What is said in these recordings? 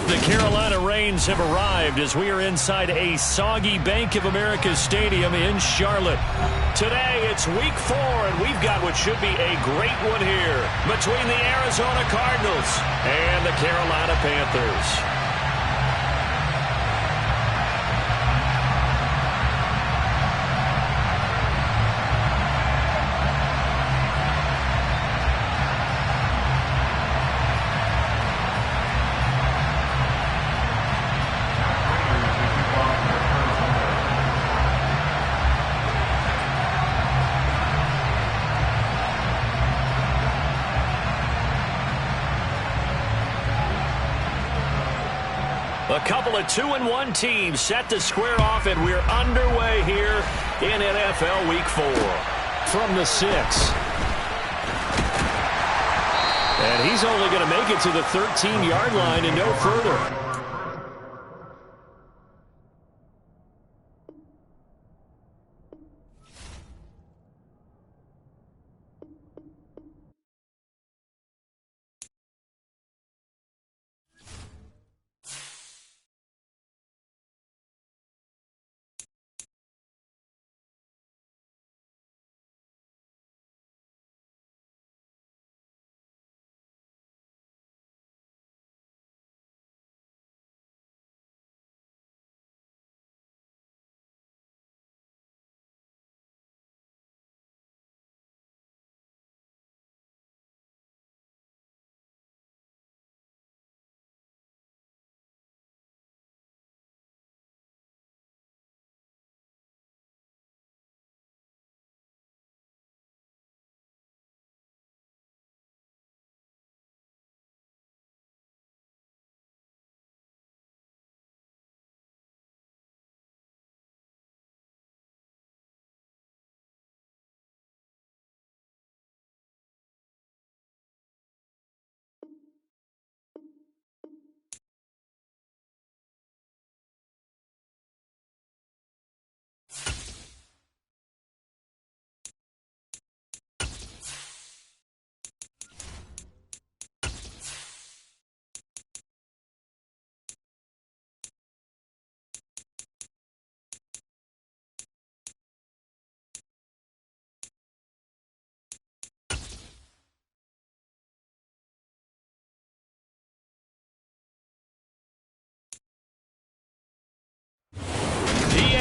The Carolina Rains have arrived as we are inside a soggy Bank of America Stadium in Charlotte. Today, it's Week 4, and we've got what should be a great one here between the Arizona Cardinals and the Carolina Panthers. A couple of 2-1 teams set to square off, and we're underway here in NFL Week 4. From the 6. And he's only going to make it to the 13-yard line and no further.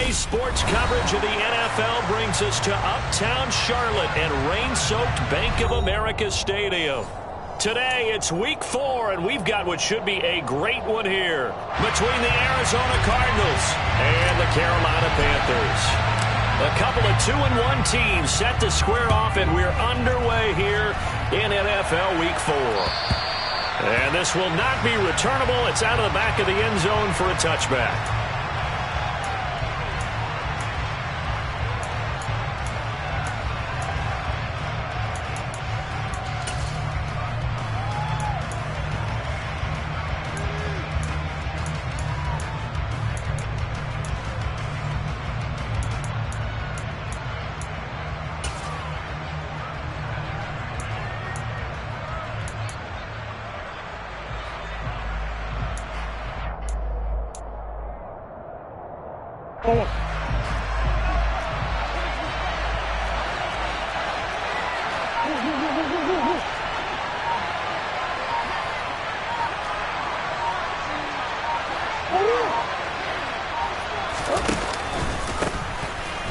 Sports coverage of the NFL brings us to uptown Charlotte and rain-soaked Bank of America Stadium. Today, it's Week 4, and we've got what should be a great one here between the Arizona Cardinals and the Carolina Panthers. A couple of 2-1 teams set to square off, and we're underway here in NFL Week 4. And this will not be returnable. It's out of the back of the end zone for a touchback.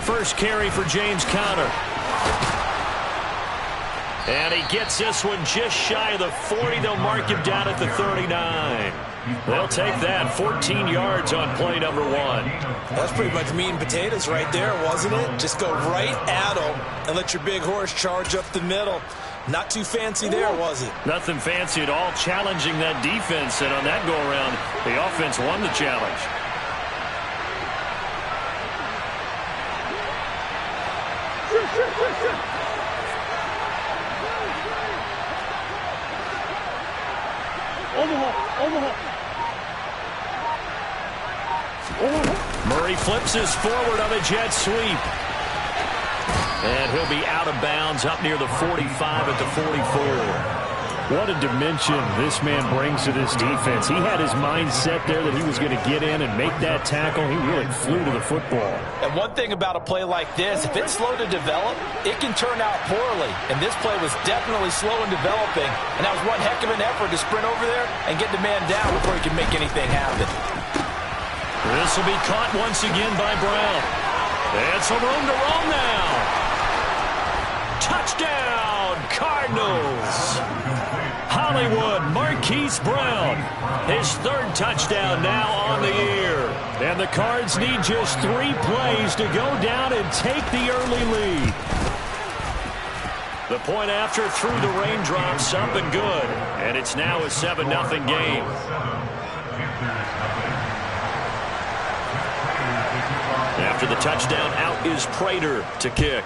First carry for James Conner. And he gets this one just shy of the 40. They'll mark him down at the 39. They'll take that 14 yards on play number 1. That's pretty much meat and potatoes right there, wasn't it? Just go right at them and let your big horse charge up the middle. Not too fancy there, was it? Nothing fancy at all, challenging that defense. And on that go-around, the offense won the challenge. Murray flips his forward on a jet sweep. And he'll be out of bounds up near the 45 at the 44. What a dimension this man brings to this defense. He had his mind set there that he was going to get in and make that tackle. He really flew to the football. And one thing about a play like this, if it's slow to develop, it can turn out poorly. And this play was definitely slow in developing. And that was one heck of an effort to sprint over there and get the man down before he can make anything happen. This will be caught once again by Brown. And some room to roam now. Touchdown, Cardinals. Hollywood Marquise Brown, his third touchdown now on the year. And the Cards need just 3 plays to go down and take the early lead. The point after through the raindrops up and good. And it's now a 7-0 game. After the touchdown, out is Prater to kick.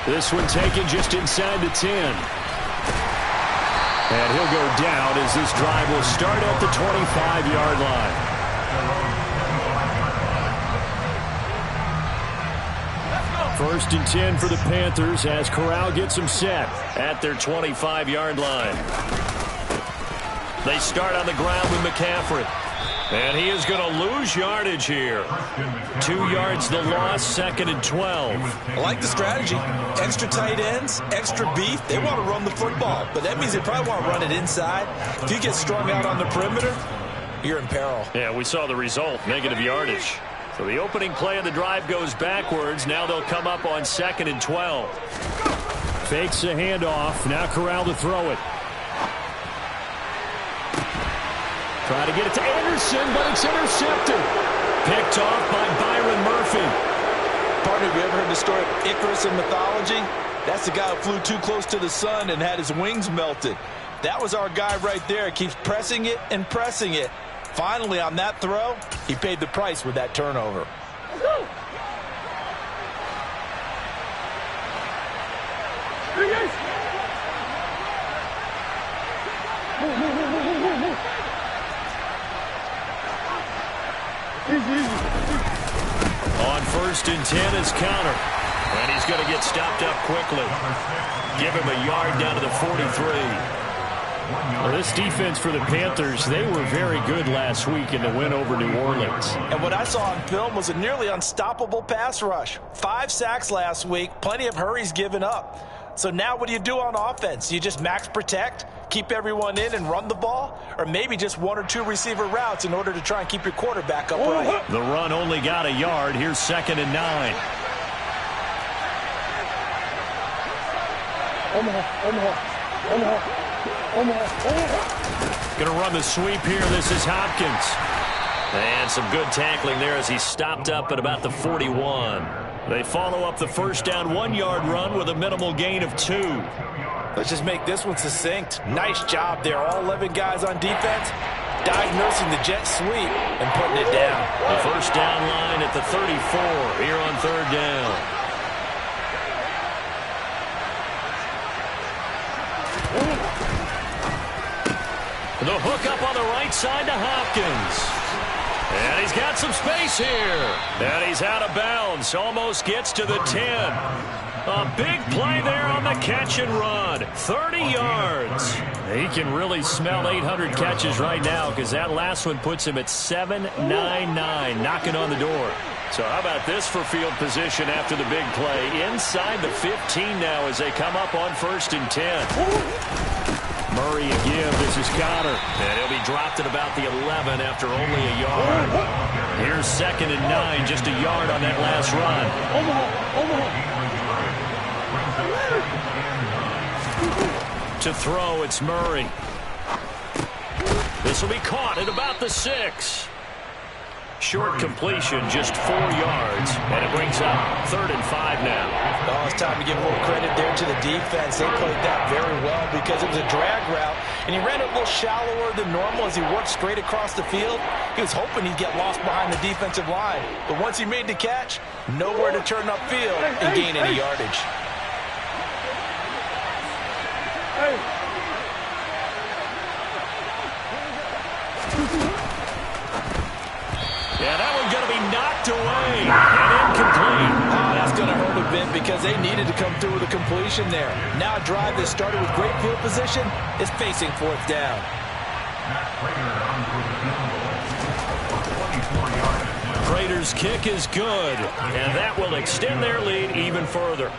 This one taken just inside the 10. And he'll go down as this drive will start at the 25-yard line. First and 10 for the Panthers as Corral gets them set at their 25-yard line. They start on the ground with McCaffrey. And he is going to lose yardage here. 2 yards the loss, 2nd and 12. I like the strategy. Extra tight ends, extra beef. They want to run the football, but that means they probably want to run it inside. If you get strung out on the perimeter, you're in peril. Yeah, we saw the result, negative yardage. So the opening play of the drive goes backwards. Now they'll come up on 2nd and 12. Fakes the handoff. Now Corral to throw it. Try to get it to Anderson, but it's intercepted. Picked off by Byron Murphy. Partner, have you ever heard the story of Icarus in mythology? That's the guy who flew too close to the sun and had his wings melted. That was our guy right there. He keeps pressing it and pressing it. Finally, on that throw, he paid the price with that turnover. On 1st and 10 is counter. And he's going to get stopped up quickly. Give him a yard down to the 43. Well, this defense for the Panthers, they were very good last week in the win over New Orleans. And what I saw on film was a nearly unstoppable pass rush. 5 sacks last week, plenty of hurries given up. So now what do you do on offense? You just max protect, keep everyone in and run the ball? Or maybe just 1 or 2 receiver routes in order to try and keep your quarterback upright? The run only got a yard. Here's 2nd and 9. Going to run the sweep here. This is Hopkins. And some good tackling there as he's stopped up at about the 41. They follow up the first down 1-yard run with a minimal gain of 2. Let's just make this one succinct. Nice job there. All 11 guys on defense diagnosing the jet sweep and putting it down. The first down line at the 34 here on 3rd down. The hook up on the right side to Hopkins. And he's got some space here. And he's out of bounds. Almost gets to the 10. A big play there on the catch and run. 30 yards. He can really smell 800 catches right now because that last one puts him at 799, knocking on the door. So how about this for field position after the big play? Inside the 15 now as they come up on 1st and 10. Murray again. This is Connor. And he'll be dropped at about the 11 after only a yard. Here's 2nd and 9. Just a yard on that last run. To throw, it's Murray. This will be caught at about the 6. Short completion, just 4 yards, and it brings up 3rd and 5 now. Oh, it's time to give more credit there to the defense. They played that very well because it was a drag route, and he ran it a little shallower than normal as he worked straight across the field. He was hoping he'd get lost behind the defensive line, but once he made the catch, nowhere to turn upfield and gain any yardage. Yeah, that one's going to be knocked away and incomplete. Oh, that's going to hurt a bit because they needed to come through with a completion there. Now a drive that started with great field position is facing fourth down. Raiders' kick is good, and that will extend their lead even further.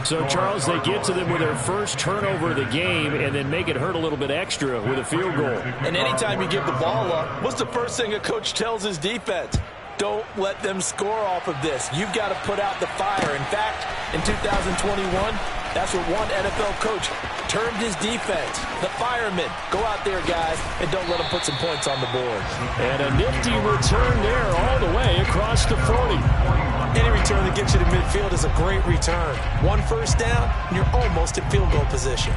So, Charles, they get to them with their first turnover of the game and then make it hurt a little bit extra with a field goal. And anytime you give the ball up, what's the first thing a coach tells his defense? Don't let them score off of this. You've got to put out the fire. In fact, in 2021, that's what one NFL coach termed his defense. The firemen. Go out there, guys, and don't let them put some points on the board. And a nifty return there all the way across the 40. Any return that gets you to midfield is a great return. One first down, and you're almost in field goal position.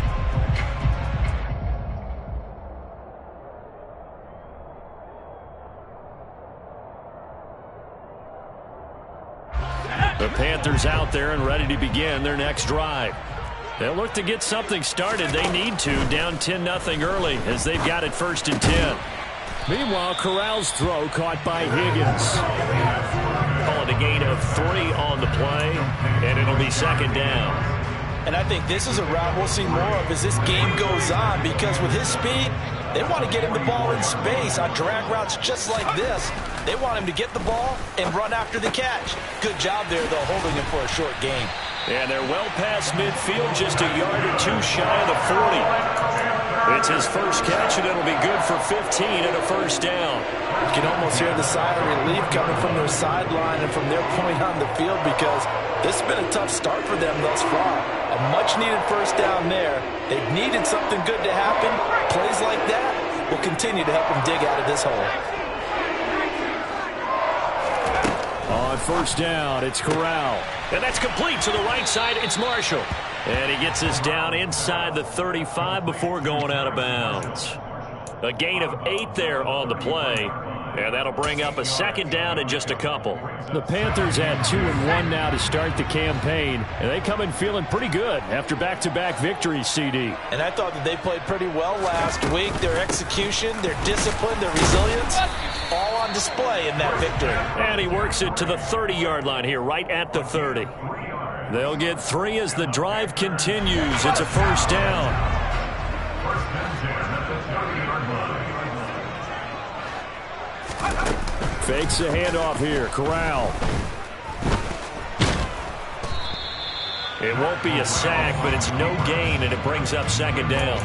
The Panthers out there and ready to begin their next drive. They'll look to get something started. They need to, down 10-0 early as they've got it 1st and 10. Meanwhile, Corral's throw caught by Higgins. Call it a gain of 3 on the play, and it'll be 2nd down. And I think this is a route we'll see more of as this game goes on, because with his speed, they want to get him the ball in space on drag routes just like this. They want him to get the ball and run after the catch. Good job there, though, holding him for a short gain. And they're well past midfield, just a yard or two shy of the 40. It's his first catch, and it'll be good for 15 and a 1st down. You can almost hear the sigh of relief coming from their sideline and from their point on the field, because this has been a tough start for them thus far. A much-needed 1st down there. They've needed something good to happen. Plays like that will continue to help them dig out of this hole. On 1st down, it's Corral. And that's complete to the right side. It's Marshall. And he gets us down inside the 35 before going out of bounds. A gain of 8 there on the play. And that'll bring up a 2nd down in just a couple. The Panthers had 2-1 now to start the campaign, and they come in feeling pretty good after back-to-back victories, CD. And I thought that they played pretty well last week. Their execution, their discipline, their resilience, all on display in that victory. And he works it to the 30-yard line here, right at the 30. They'll get 3 as the drive continues. It's a 1st down. Fakes the handoff here. Corral. It won't be a sack, but it's no gain, and it brings up 2nd down.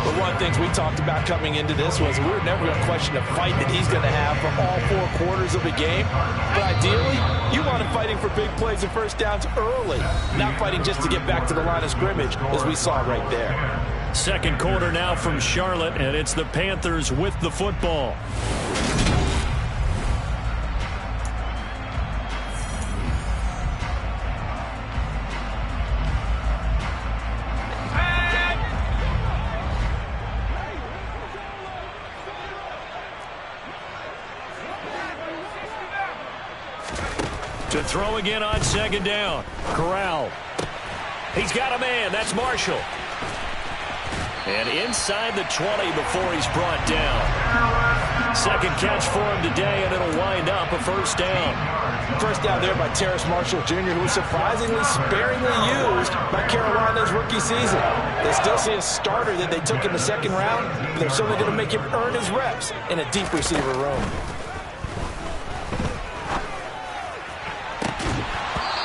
But one of the things we talked about coming into this was we were never going to question the fight that he's going to have for all 4 quarters of the game. But ideally, you want him fighting for big plays and 1st downs early, not fighting just to get back to the line of scrimmage, as we saw right there. 2nd quarter now from Charlotte, and it's the Panthers with the football. To throw again on 2nd down. Corral. He's got a man. That's Marshall. And inside the 20 before he's brought down. 2nd catch for him today, and it'll wind up a 1st down. 1st down there by Terrace Marshall Jr., who was surprisingly sparingly used by Carolina's rookie season. They still see a starter that they took in the 2nd round, but they're certainly going to make him earn his reps in a deep receiver room.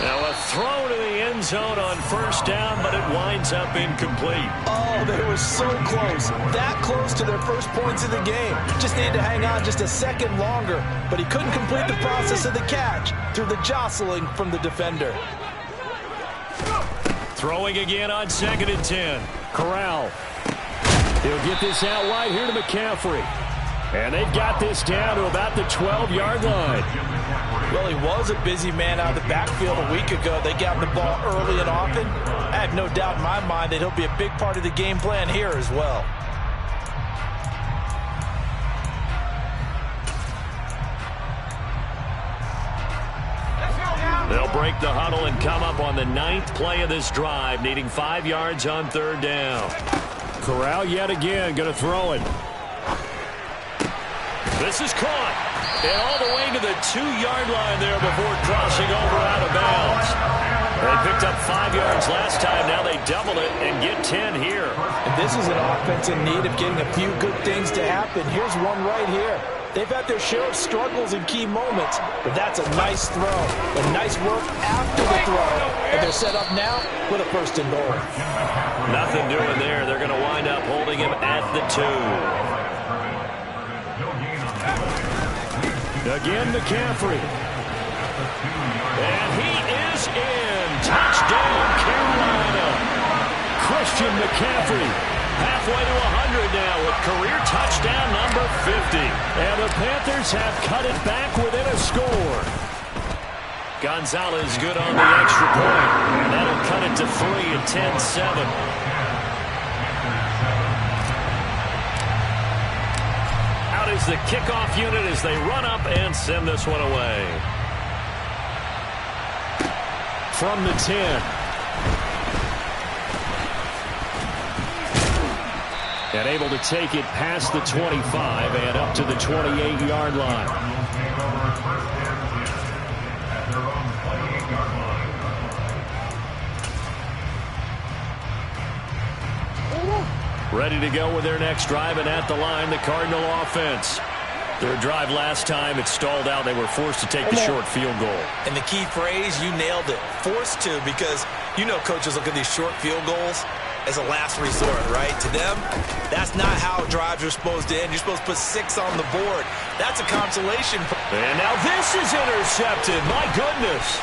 Now a throw to the end zone on 1st down, but it winds up incomplete. Oh, they were so close. That close to their first points of the game. Just needed to hang on just a second longer, but he couldn't complete the process of the catch through the jostling from the defender. Throwing again on 2nd and 10. Corral. He'll get this out wide here to McCaffrey. And they've got this down to about the 12-yard line. Well, he was a busy man out of the backfield a week ago. They got him the ball early and often. I have no doubt in my mind that he'll be a big part of the game plan here as well. They'll break the huddle and come up on the 9th play of this drive, needing 5 yards on 3rd down. Corral yet again going to throw it. This is caught. And all the way to the 2-yard line there before crossing over out of bounds. They picked up 5 yards last time. Now they double it and get 10 here. And this is an offense in need of getting a few good things to happen. Here's one right here. They've had their share of struggles in key moments, but that's a nice throw. And nice work after the throw. And they're set up now with a first and goal. Nothing doing there. They're going to wind up holding him at the 2. Again, McCaffrey. And he is in. Touchdown, Carolina. Christian McCaffrey. Halfway to 100 now with career touchdown number 50. And the Panthers have cut it back within a score. Gonzalez good on the extra point. And that'll cut it to 3 at 10-7. Out is the kickoff unit as they run up and send this one away. From the 10. And able to take it past the 25 and up to the 28-yard line. Ready to go with their next drive, and at the line, the Cardinal offense. Their drive last time, it stalled out. They were forced to take the short field goal. And the key phrase, you nailed it. Forced to, because you know coaches look at these short field goals as a last resort, right? To them, that's not how drives are supposed to end. You're supposed to put 6 on the board. That's a consolation. And now this is intercepted. My goodness.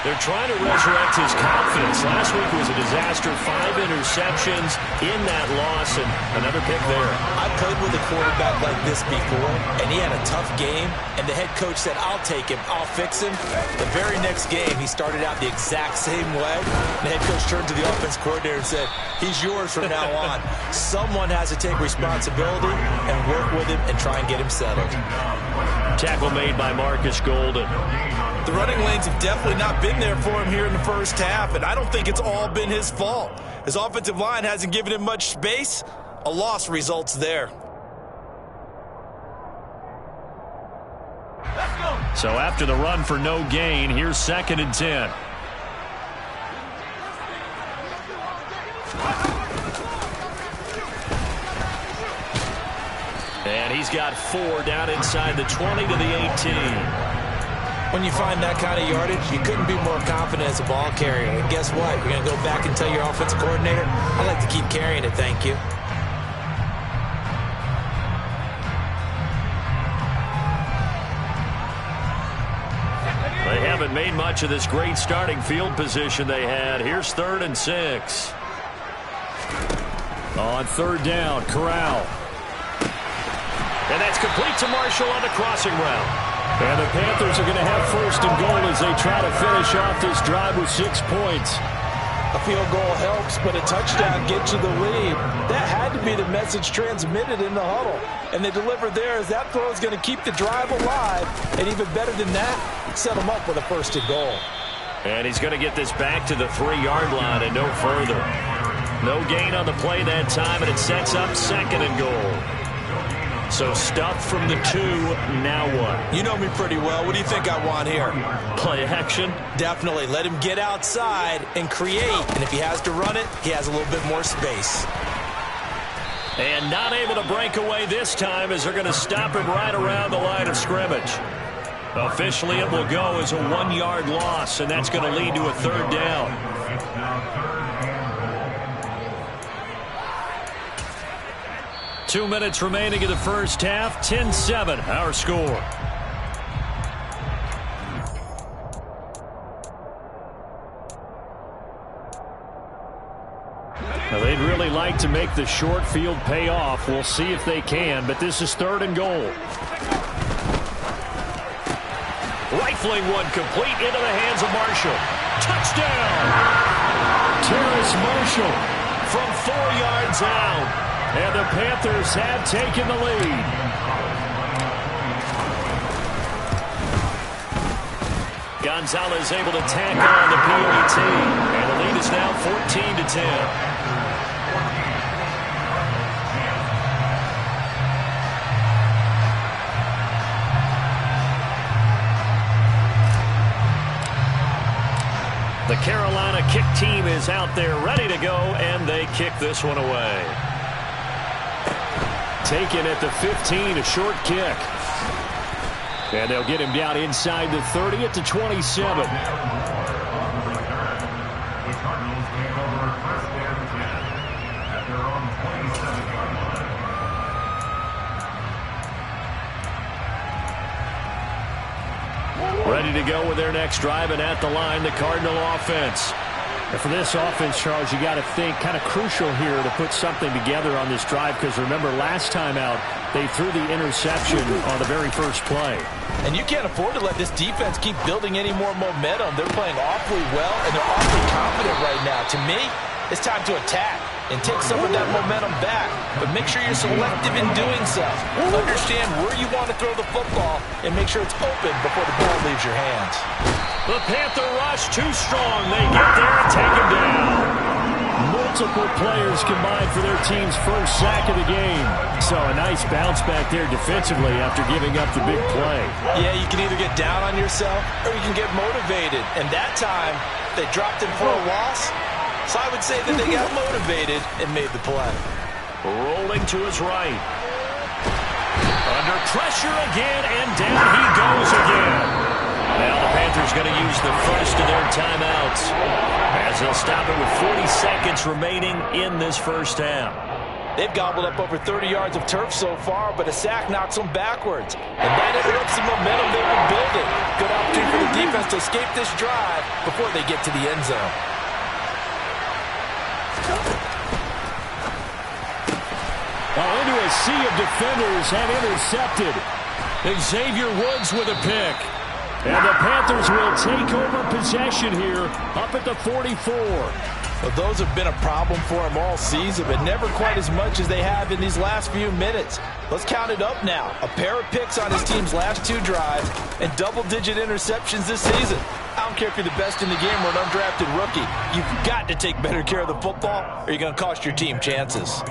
They're trying to resurrect his confidence. Last week was a disaster. 5 interceptions in that loss, and another pick there. I played with a quarterback like this before, and he had a tough game, and the head coach said, I'll take him, I'll fix him. The very next game, he started out the exact same way. The head coach turned to the offense coordinator and said, he's yours from now on. Someone has to take responsibility and work with him and try and get him settled. Tackle made by Marcus Golden. The running lanes have definitely not been there for him here in the first half, and I don't think it's all been his fault. His offensive line hasn't given him much space. A loss results there. So after the run for no gain, here's 2nd and 10. And he's got 4 down inside the 20 to the 18. When you find that kind of yardage, you couldn't be more confident as a ball carrier. And guess what? You're going to go back and tell your offensive coordinator, I'd like to keep carrying it, thank you. They haven't made much of this great starting field position they had. Here's 3rd and 6. On 3rd down, Corral. And that's complete to Marshall on the crossing route. And the Panthers are going to have 1st and goal as they try to finish off this drive with 6 points. A field goal helps, but a touchdown gets you the lead. That had to be the message transmitted in the huddle. And they delivered there as that throw is going to keep the drive alive. And even better than that, set them up with a 1st and goal. And he's going to get this back to the 3-yard line and no further. No gain on the play that time, and it sets up 2nd and goal. So stuff from the 2, now what? You know me pretty well. What do you think I want here? Play action? Definitely. Let him get outside and create. And if he has to run it, he has a little bit more space. And not able to break away this time as they're going to stop him right around the line of scrimmage. Officially, it will go as a 1-yard loss, and that's going to lead to a 3rd down. 2 minutes remaining in the first half. 10-7, our score. Now they'd really like to make the short field pay off. We'll see if they can, but this is 3rd and goal. Rifling one complete into the hands of Marshall. Touchdown! Terrace Marshall from 4 yards out. And the Panthers have taken the lead. Gonzalez able to tackle on the PAT. And the lead is now 14-10. The Carolina kick team is out there ready to go, and they kick this one away. Taken at the 15, a short kick. And they'll get him down inside the 30 at the 27. Ready to go with their next drive, and at the line, the Cardinal offense. And for this offense, Charles, you got to think kind of crucial here to put something together on this drive, because remember last time out, they threw the interception on the very first play. And you can't afford to let this defense keep building any more momentum. They're playing awfully well, and they're awfully confident right now. To me, it's time to attack and take some of that momentum back. But make sure you're selective in doing so. Understand where you want to throw the football and make sure it's open before the ball leaves your hands. The Panther rush too strong. They get there and take him down. Multiple players combined for their team's first sack of the game. So a nice bounce back there defensively after giving up the big play. Yeah, you can either get down on yourself or you can get motivated. And that time, they dropped him for a loss. So I would say that they got motivated and made the play. Rolling to his right. Under pressure again, and down he goes again. Now the Panthers going to use the first of their timeouts, as they'll stop it with 40 seconds remaining in this first half. They've gobbled up over 30 yards of turf so far, but a sack knocks them backwards. And that interrupts the momentum they've been building. Good opportunity for the defense to escape this drive before they get to the end zone. Into a sea of defenders and intercepted. Xavier Woods with a pick. And the Panthers will take over possession here up at the 44. Well, those have been a problem for them all season, but never quite as much as they have in these last few minutes. Let's count it up now. A pair of picks on his team's last two drives and double-digit interceptions this season. I don't care if you're the best in the game or an undrafted rookie. You've got to take better care of the football or you're going to cost your team chances.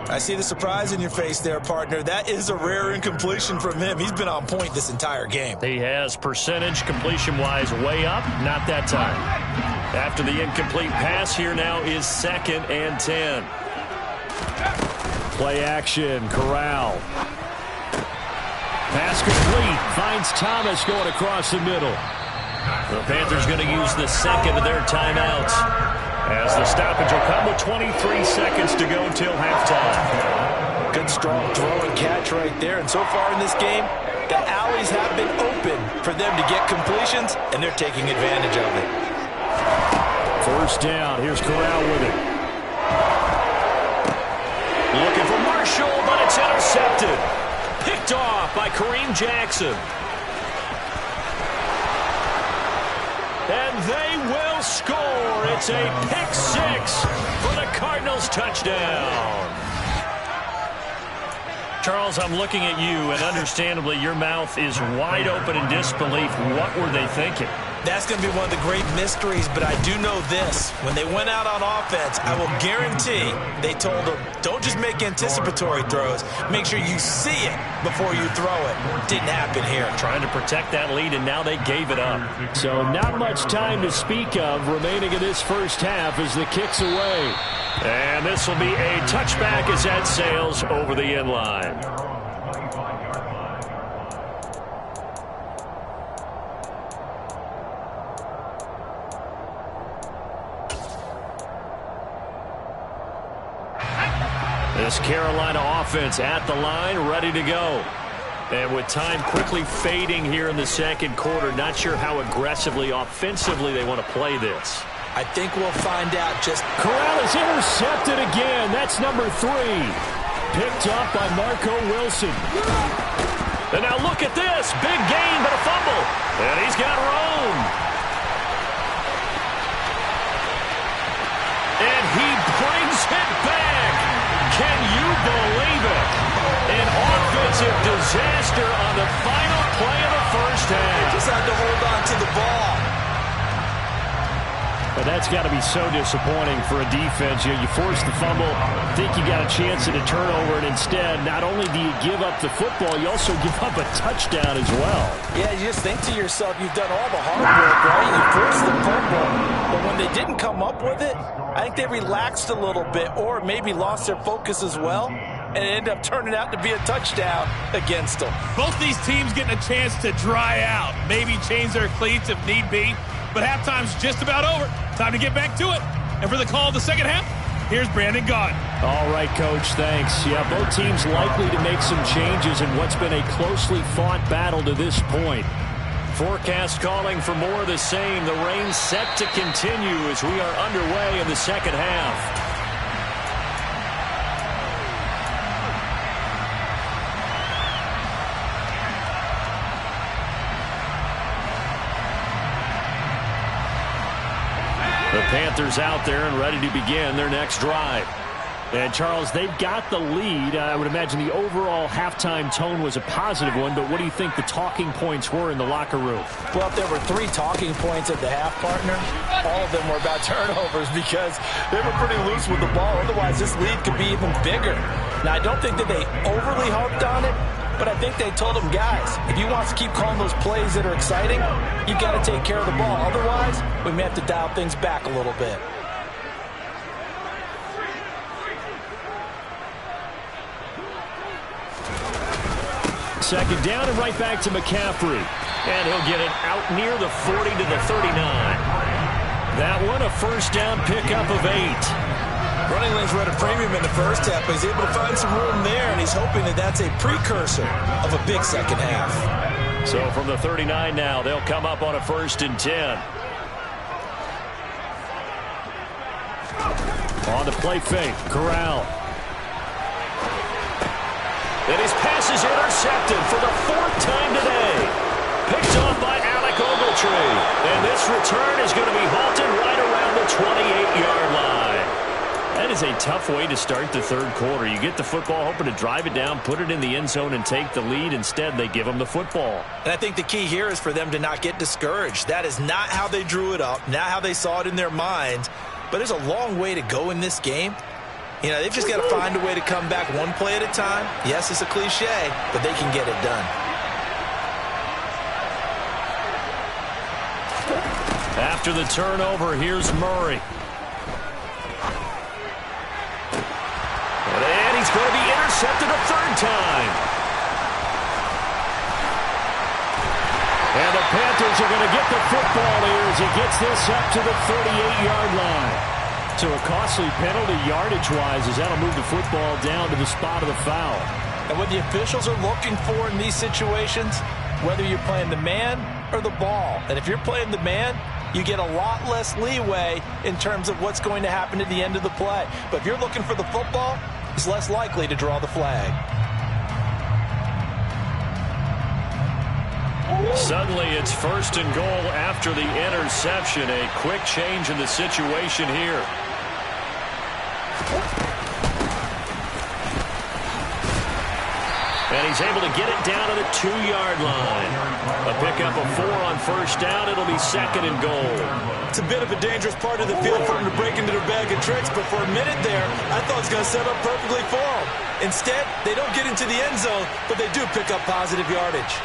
I see the surprise in your face there, partner. That is a rare incompletion from him. He's been on point this entire game. He has percentage completion-wise way up. Not that time. After the incomplete pass, here now is 2nd and 10. Play action, Corral. Pass complete. Finds Thomas going across the middle. The Panthers going to use the second of their timeouts, as the stoppage will come with 23 seconds to go till halftime. Good strong throw and catch right there. And so far in this game, the alleys have been open for them to get completions, and they're taking advantage of it. First down. Here's Corral with it. Looking for Marshall, but it's intercepted. Picked off by Kareem Jackson. And they will score. It's a pick six for the Cardinals touchdown. Charles, I'm looking at you, and understandably your mouth is wide open in disbelief. What were they thinking? That's going to be one of the great mysteries, but I do know this. When they went out on offense, I will guarantee they told them, don't just make anticipatory throws. Make sure you see it before you throw it. Didn't happen here. Trying to protect that lead, and now they gave it up. So not much time to speak of remaining in this first half as the kick's away. And this will be a touchback as that sails over the end line. This Carolina offense at the line, ready to go. And with time quickly fading here in the second quarter, not sure how aggressively, offensively they want to play this. I think we'll find out just... Corral is intercepted again. That's number 3. Picked up by Marco Wilson. And now look at this. Big gain, but a fumble. And he's got room. And he brings it back. Can you believe it? An offensive disaster on the final play of the first half. Just had to hold on to the ball. But that's got to be so disappointing for a defense. You force the fumble, think you got a chance at a turnover, and instead, not only do you give up the football, you also give up a touchdown as well. Yeah, you just think to yourself, you've done all the hard work, right? You force the fumble, but didn't come up with it, I think they relaxed a little bit or maybe lost their focus as well, and it ended up turning out to be a touchdown against them. Both these teams getting a chance to dry out, maybe change their cleats if need be, but halftime's just about over. Time to get back to it. And for the call of the second half, here's Brandon Gaudin. All right, Coach, thanks. Yeah, both teams likely to make some changes in what's been a closely fought battle to this point. Forecast calling for more of the same. The rain set to continue as we are underway in the second half. The Panthers out there and ready to begin their next drive. And, Charles, they've got the lead. I would imagine the overall halftime tone was a positive one, but what do you think the talking points were in the locker room? Well, if there were 3 talking points at the half, partner, all of them were about turnovers because they were pretty loose with the ball. Otherwise, this lead could be even bigger. Now, I don't think that they overly harped on it, but I think they told them, guys, if you want to keep calling those plays that are exciting, you got to take care of the ball. Otherwise, we may have to dial things back a little bit. Second down and right back to McCaffrey. And he'll get it out near the 40 to the 39. That one a first down pickup of 8. Running lanes were at a premium in the first half, but he's able to find some room there, and he's hoping that that's a precursor of a big second half. So from the 39 now, they'll come up on a 1st and 10. On the play fake, Corral. And his pass is intercepted for the 4th time today. Picked off by Alec Ogletree. And this return is going to be halted right around the 28-yard line. That is a tough way to start the third quarter. You get the football, hoping to drive it down, put it in the end zone, and take the lead. Instead, they give them the football. And I think the key here is for them to not get discouraged. That is not how they drew it up, not how they saw it in their minds. But there's a long way to go in this game. You know, they've just got to find a way to come back one play at a time. Yes, it's a cliche, but they can get it done. After the turnover, here's Murray. And he's going to be intercepted a 3rd time. And the Panthers are going to get the football here as he gets this up to the 38-yard line. So a costly penalty yardage-wise as that'll move the football down to the spot of the foul. And what the officials are looking for in these situations, whether you're playing the man or the ball, and if you're playing the man, you get a lot less leeway in terms of what's going to happen at the end of the play. But if you're looking for the football, it's less likely to draw the flag. Suddenly it's 1st and goal after the interception. A quick change in the situation here. And he's able to get it down to the 2-yard line. A pickup of 4 on 1st down. It'll be 2nd and goal. It's a bit of a dangerous part of the field for him to break into their bag of tricks, but for a minute there, I thought it was going to set up perfectly for him. Instead, they don't get into the end zone, but they do pick up positive yardage.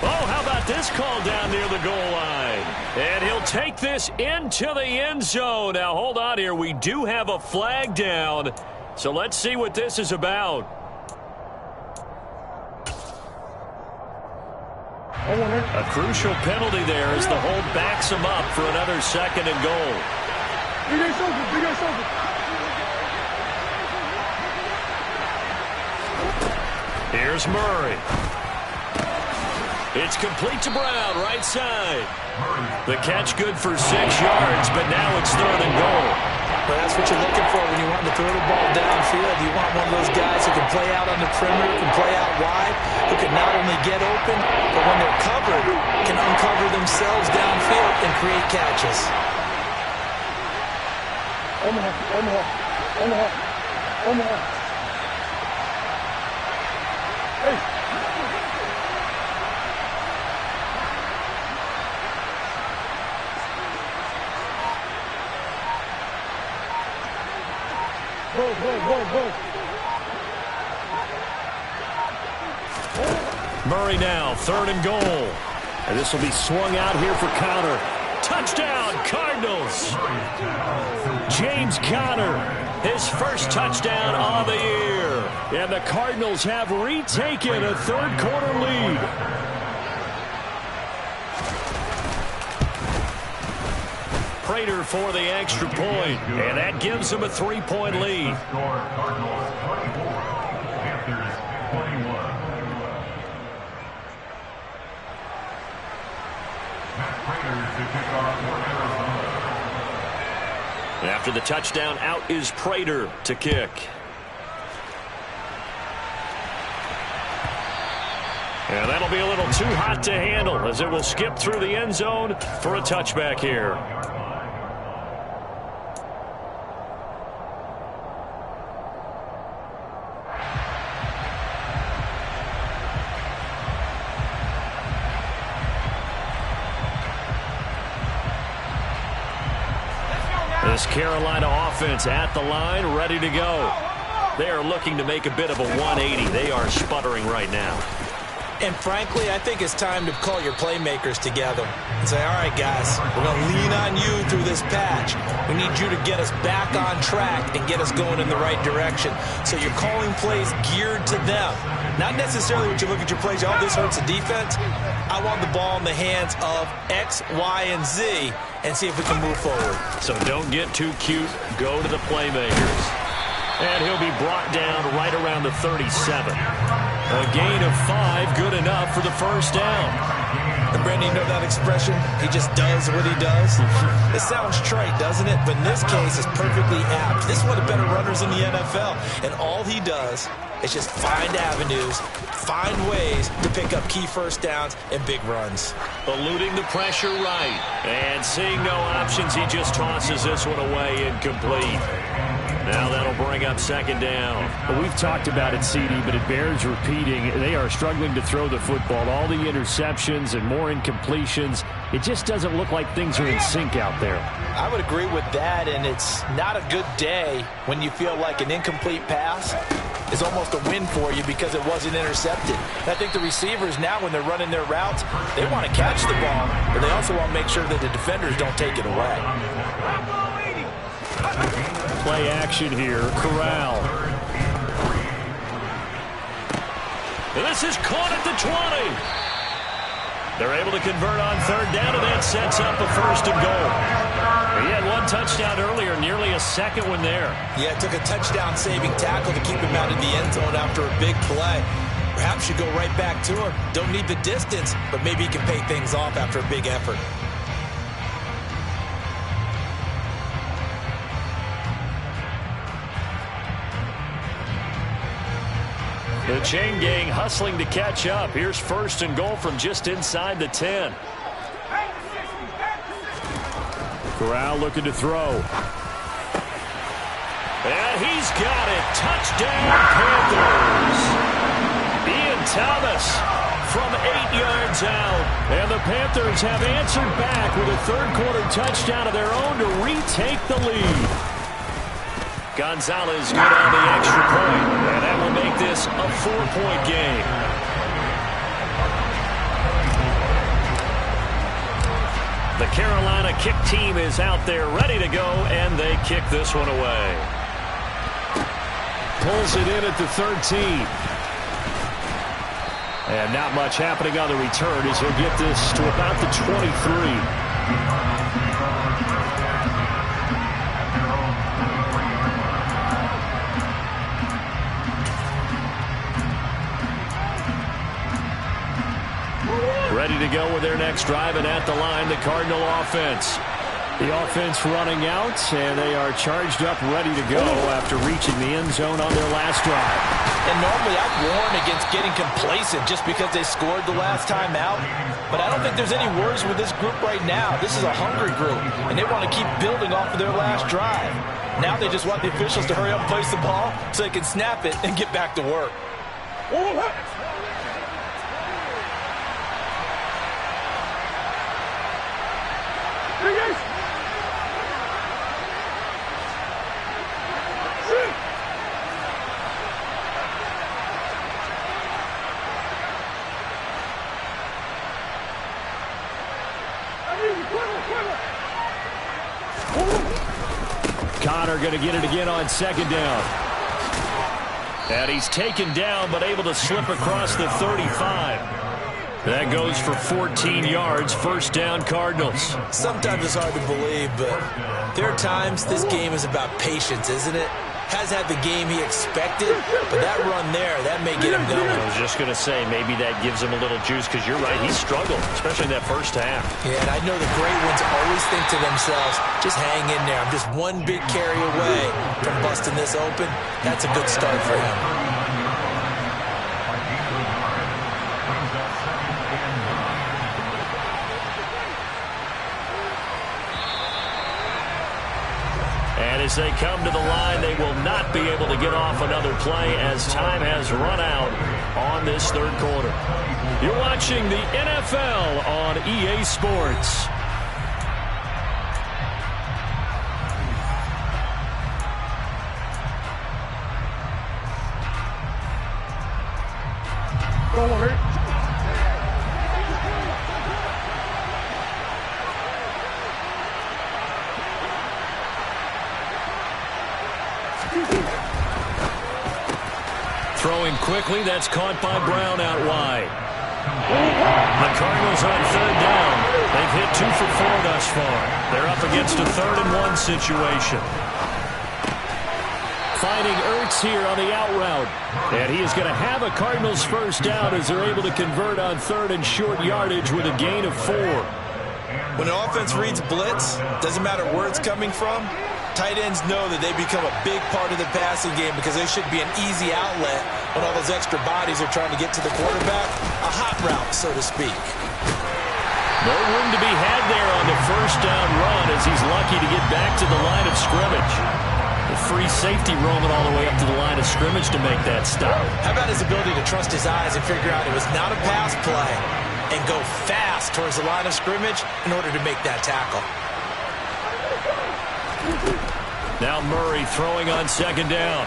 Oh, how about this call down near the goal line? And he'll take this into the end zone. Now, hold on here. We do have a flag down. So let's see what this is about. A crucial penalty there as the hold backs him up for another 2nd and goal. Here's Murray. It's complete to Brown, right side. The catch good for 6 yards, but now it's 3rd and goal. But that's what you're looking for when you want to throw the ball downfield. You want one of those guys who can play out on the perimeter, can play out wide, who can not only get open, but when they're covered, can uncover themselves downfield and create catches. Hey. Murray now, 3rd and goal. And this will be swung out here for Conner. Touchdown, Cardinals. James Conner, his first touchdown of the year. And the Cardinals have retaken a third-quarter lead. Prater for the extra point, and that gives him a 3-point lead. After the touchdown, out is Prater to kick. And that'll be a little too hot to handle as it will skip through the end zone for a touchback here. This Carolina offense at the line, ready to go. They are looking to make a bit of a 180. They are sputtering right now. And frankly, I think it's time to call your playmakers together and say, all right, guys, we're going to lean on you through this patch. We need you to get us back on track and get us going in the right direction. So you're calling plays geared to them. Not necessarily when you look at your plays, oh, this hurts the defense. I want the ball in the hands of X, Y, and Z and see if we can move forward. So don't get too cute. Go to the playmakers. And he'll be brought down right around the 37. A gain of 5, good enough for the first down. And Brandon, you know that expression? He just does what he does. It sounds trite, doesn't it? But in this case, it's perfectly apt. This is one of the better runners in the NFL. And all he does is just find avenues, find ways to pick up key first downs and big runs. Eluding the pressure right. And seeing no options, he just tosses this one away incomplete. Now that'll bring up 2nd down. Well, we've talked about it, CD, but it bears repeating. They are struggling to throw the football. All the interceptions and more incompletions. It just doesn't look like things are in sync out there. I would agree with that, and it's not a good day when you feel like an incomplete pass is almost a win for you because it wasn't intercepted. And I think the receivers now, when they're running their routes, they want to catch the ball, but they also want to make sure that the defenders don't take it away. Play action here. Corral. And this is caught at the 20. They're able to convert on 3rd down, and that sets up a 1st and goal. He had one touchdown earlier, nearly a second one there. Yeah, it took a touchdown-saving tackle to keep him out of the end zone after a big play. Perhaps you go right back to him. Don't need the distance, but maybe he can pay things off after a big effort. The chain gang hustling to catch up. Here's 1st and goal from just inside the 10. Corral looking to throw. And he's got it. Touchdown, Panthers. Ian Thomas from 8 yards out. And the Panthers have answered back with a 3rd-quarter touchdown of their own to retake the lead. Gonzalez good on the extra point, and that will make this a 4-point game. The Carolina kick team is out there ready to go, and they kick this one away. Pulls it in at the 13. And not much happening on the return as he'll get this to about the 23. Ready to go with their next drive, and at the line, the Cardinal offense. The offense running out, and they are charged up, ready to go after reaching the end zone on their last drive. And normally I'd warn against getting complacent just because they scored the last time out. But I don't think there's any worries with this group right now. This is a hungry group, and they want to keep building off of their last drive. Now they just want the officials to hurry up and place the ball so they can snap it and get back to work. Connor going to get it again on second down. And he's taken down, but able to slip across the 35. That goes for 14 yards, first down Cardinals. Sometimes it's hard to believe, but there are times this game is about patience, isn't it? Has had the game he expected, but that run there, that may get him going. I was just going to say, maybe that gives him a little juice, because you're right, he struggled, especially in that first half. Yeah, and I know the great ones always think to themselves, just hang in there. I'm just one big carry away from busting this open. That's a good start for him. And as they come to the line, they will not be able to get off another play as time has run out on this third quarter. You're watching the NFL on EA Sports. Throwing quickly, that's caught by Brown out wide. The Cardinals on third down. They've hit 2 for 4 thus far. They're up against a 3rd-and-1 situation. Finding Ertz here on the out route. And he is going to have a Cardinals first down as they're able to convert on 3rd and short yardage with a gain of 4. When an offense reads blitz, doesn't matter where it's coming from, tight ends know that they become a big part of the passing game because they should be an easy outlet when all those extra bodies are trying to get to the quarterback. A hot route, so to speak. No room to be had there on the first down run as he's lucky to get back to the line of scrimmage. The free safety roaming all the way up to the line of scrimmage to make that stop. How about his ability to trust his eyes and figure out it was not a pass play and go fast towards the line of scrimmage in order to make that tackle. Now Murray throwing on second down.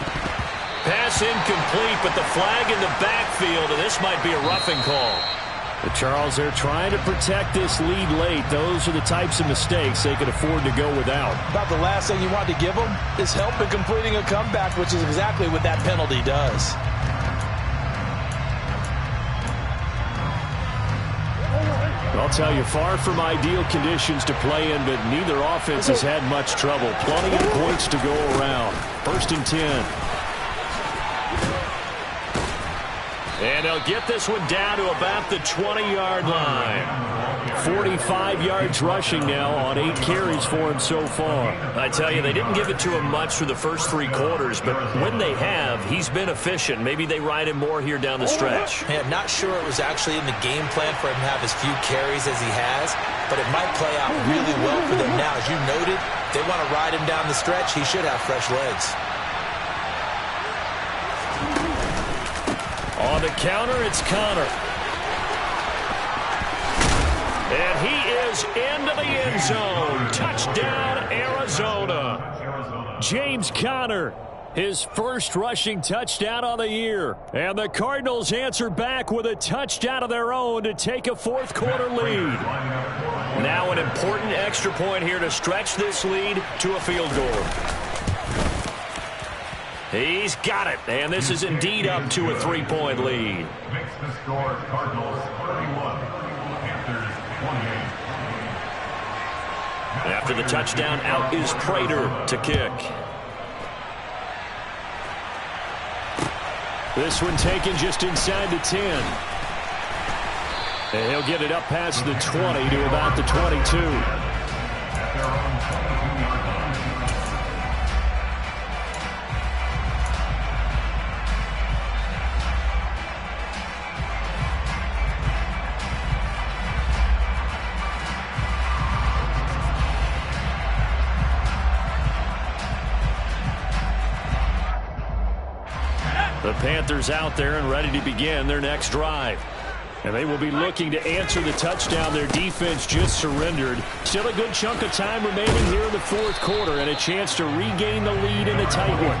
Pass incomplete, but the flag in the backfield, and this might be a roughing call. The Charles, they're trying to protect this lead late. Those are the types of mistakes they could afford to go without. About the last thing you want to give them is help in completing a comeback, which is exactly what that penalty does. I'll tell you, far from ideal conditions to play in, but neither offense has had much trouble. Plenty of points to go around. 1st and 10. And they'll get this one down to about the 20-yard line. 45 yards rushing now on 8 carries for him so far. I tell you, they didn't give it to him much for the first 3 quarters, but when they have, he's been efficient. Maybe they ride him more here down the stretch. Yeah, not sure it was actually in the game plan for him to have as few carries as he has, but it might play out really well for them now. As you noted, they want to ride him down the stretch. He should have fresh legs. On the counter, it's Connor. And he is into the end zone. Touchdown, Arizona. James Conner, his first rushing touchdown on the year. And the Cardinals answer back with a touchdown of their own to take a 4th quarter lead. Now an important extra point here to stretch this lead to a field goal. He's got it, and this is indeed up to a 3-point lead. Makes the score Cardinals 31, Panthers 28. After the touchdown, out is Prater to kick. This one taken just inside the 10. And he'll get it up past the 20 to about the 22. At their own 22-yard line. The Panthers out there and ready to begin their next drive. And they will be looking to answer the touchdown their defense just surrendered. Still a good chunk of time remaining here in the 4th quarter and a chance to regain the lead in a tight one.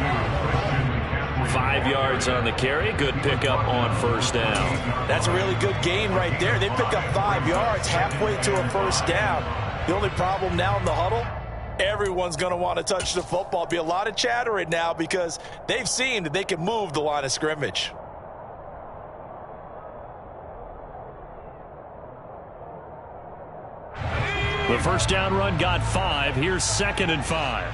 5 yards on the carry. Good pickup on first down. That's a really good gain right there. They pick up 5 yards halfway to a first down. The only problem now in the huddle, everyone's going to want to touch the football. Be a lot of chatter right now because they've seen that they can move the line of scrimmage. The first down run got 5. Here's 2nd and 5.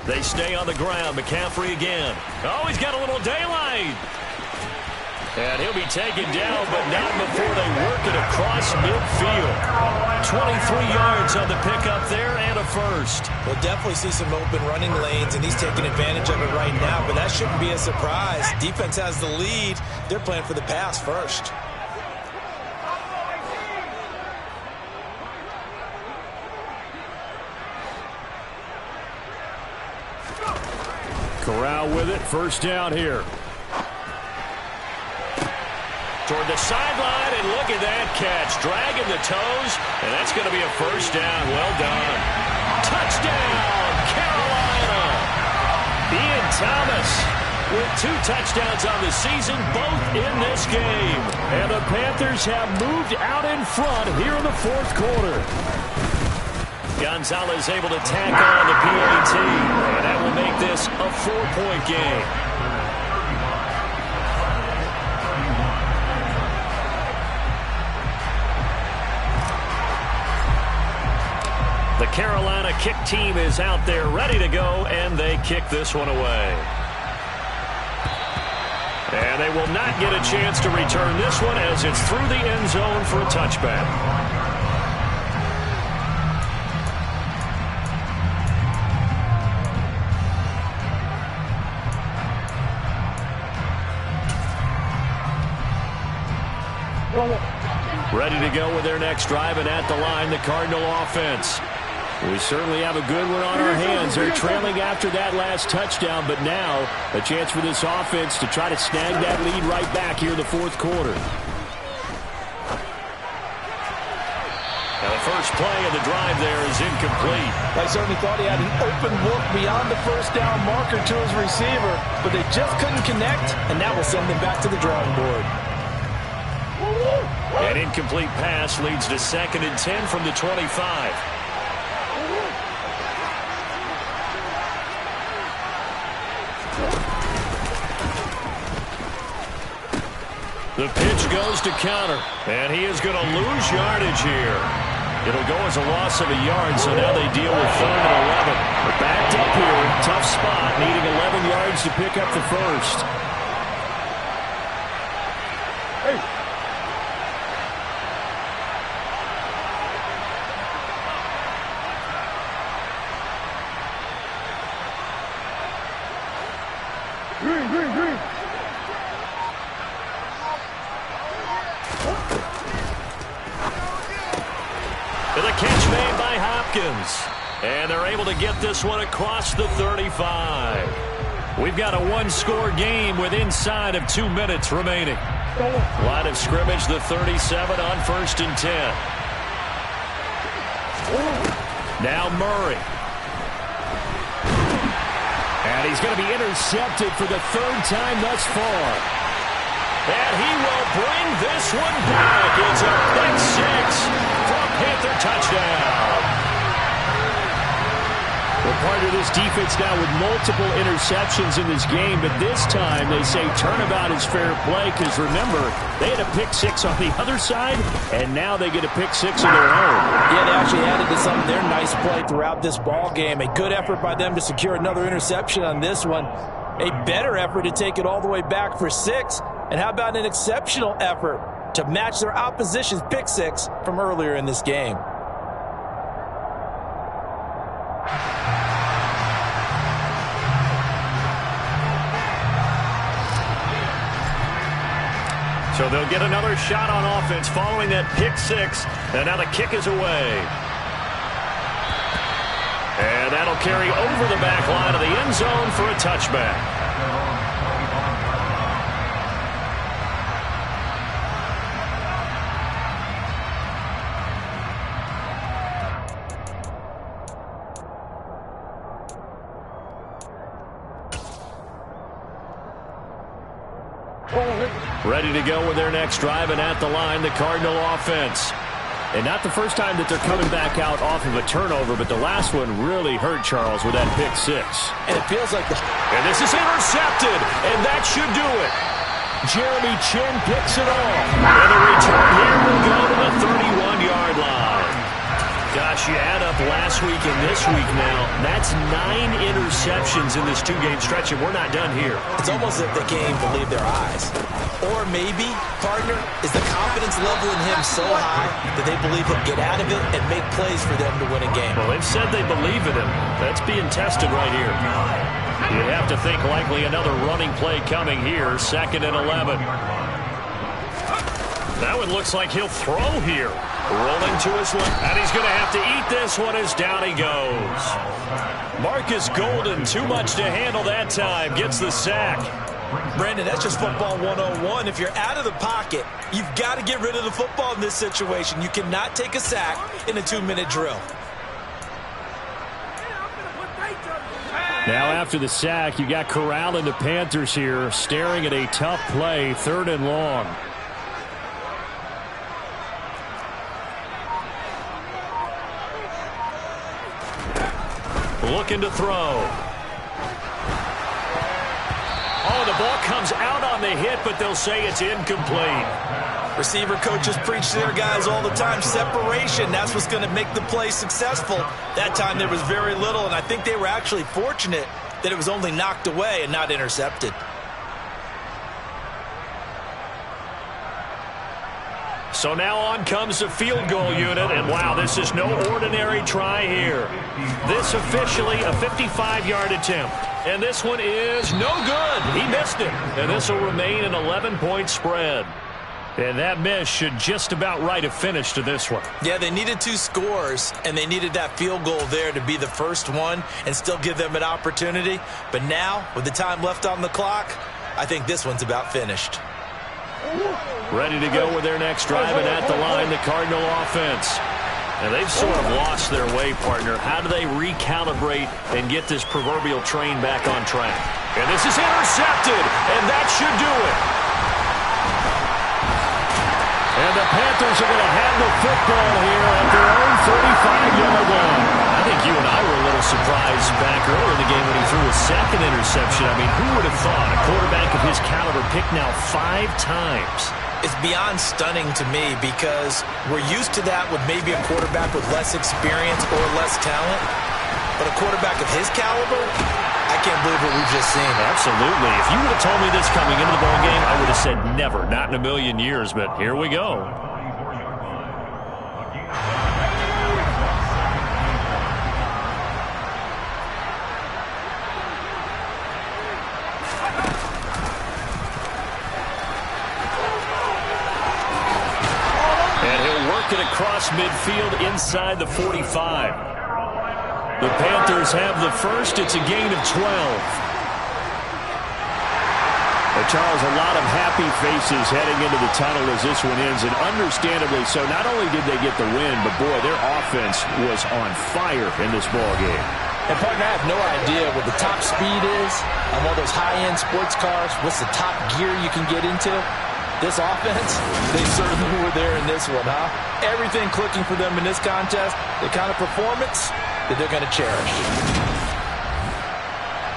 They stay on the ground. McCaffrey again. Oh, he's got a little daylight. And he'll be taken down, but not before they work it across midfield. 23 yards on the pickup there and a first. We'll definitely see some open running lanes, and he's taking advantage of it right now, but that shouldn't be a surprise. Defense has the lead. They're playing for the pass first. Corral with it. First down here. Toward the sideline, and look at that catch. Dragging the toes, and that's going to be a first down. Well done. Touchdown, Carolina. Ian Thomas with 2 touchdowns on the season, both in this game. And the Panthers have moved out in front here in the 4th quarter. Gonzalez able to tack on the PAT, and that will make this a 4-point game. The Carolina kick team is out there ready to go, and they kick this one away. And they will not get a chance to return this one as it's through the end zone for a touchback. Ready to go with their next drive, and at the line, the Cardinal offense. We certainly have a good one on our hands. They're trailing after that last touchdown, but now a chance for this offense to try to snag that lead right back here in the 4th quarter. Now the first play of the drive there is incomplete. I certainly thought he had an open look beyond the first down marker to his receiver, but they just couldn't connect, and that will send them back to the drawing board. An incomplete pass leads to 2nd and 10 from the 25. The pitch goes to counter, and he is going to lose yardage here. It'll go as a loss of a yard, so now they deal with 3rd and 11. They're backed up here, tough spot, needing 11 yards to pick up the first. The catch made by Hopkins. And they're able to get this one across the 35. We've got a 1-score game with inside of 2 minutes remaining. Line of scrimmage, the 37 on 1st and 10. Now Murray. And he's going to be intercepted for the 3rd time thus far. And he will bring this one back. It's a pick 6 for a Panther touchdown. We're part of this defense now with multiple interceptions in this game, but this time they say turnabout is fair play because, remember, they had a pick 6 on the other side, and now they get a pick 6 of their own. Yeah, they actually added to some of their nice play throughout this ball game. A good effort by them to secure another interception on this one. A better effort to take it all the way back for 6. And how about an exceptional effort to match their opposition's pick 6 from earlier in this game? So they'll get another shot on offense following that pick 6. And now the kick is away. And that'll carry over the back line of the end zone for a touchback. Ready to go with their next drive, and at the line, the Cardinal offense. And not the first time that they're coming back out off of a turnover, but the last one really hurt Charles with that pick six. And it feels like And this is intercepted, and that should do it. Jeremy Chin picks it off. And the return here will go to the 31-yard line. Gosh, you add up last week and this week now, that's 9 interceptions in this two-game stretch, and we're not done here. It's almost as if they can't even believe their eyes. Or maybe, partner, is the confidence level in him so high that they believe he'll get out of it and make plays for them to win a game. Well, they've said they believe in him. That's being tested right here. You'd have to think likely another running play coming here, 2nd and 11. That one looks like he'll throw here. Rolling to his left, and he's going to have to eat this one as down he goes. Marcus Golden, too much to handle that time, gets the sack. Brandon, that's just football 101. If you're out of the pocket, you've got to get rid of the football in this situation. You cannot take a sack in a 2-minute drill. Now after the sack, you got corralling the Panthers here, staring at a tough play, 3rd and long. Looking to throw. Oh, the ball comes out on the hit, but they'll say it's incomplete. Receiver coaches preach to their guys all the time. Separation, that's what's going to make the play successful. That time there was very little, and I think they were actually fortunate that it was only knocked away and not intercepted. So now on comes the field goal unit, and wow, this is no ordinary try here. This officially a 55-yard attempt, and this one is no good. He missed it, and this will remain an 11-point spread. And that miss should just about write a finish to this one. Yeah, they needed 2 scores, and they needed that field goal there to be the first one and still give them an opportunity. But now, with the time left on the clock, I think this one's about finished. Ready to go with their next drive, and at the line, the Cardinal offense. And they've sort of lost their way, partner. How do they recalibrate and get this proverbial train back on track? And this is intercepted, and that should do it. And the Panthers are going to have the football here at their own 35-yard line. I think you and I were a little surprised back earlier in the game when he threw a 2nd interception. I mean, who would have thought a quarterback of his caliber picked now 5 times? It's beyond stunning to me because we're used to that with maybe a quarterback with less experience or less talent. But a quarterback of his caliber, I can't believe what we've just seen. Absolutely. If you would have told me this coming into the ball game, I would have said never, not in a million years. But here we go. And he'll work it across midfield inside the 45. The Panthers have the first. It's a gain of 12. Charles, a lot of happy faces heading into the tunnel as this one ends, and understandably so. Not only did they get the win, but boy, their offense was on fire in this ball game. And partner, I have no idea what the top speed is on all those high-end sports cars. What's the top gear you can get into? This offense, they certainly were there in this one, huh? Everything clicking for them in this contest, the kind of performance that they're going to cherish.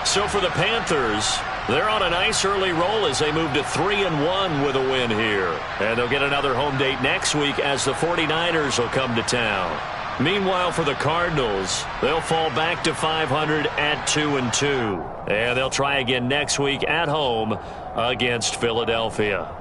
So for the Panthers, they're on a nice early roll as they move to 3-1 with a win here. And they'll get another home date next week as the 49ers will come to town. Meanwhile, for the Cardinals, they'll fall back to 500 at 2-2. And they'll try again next week at home against Philadelphia.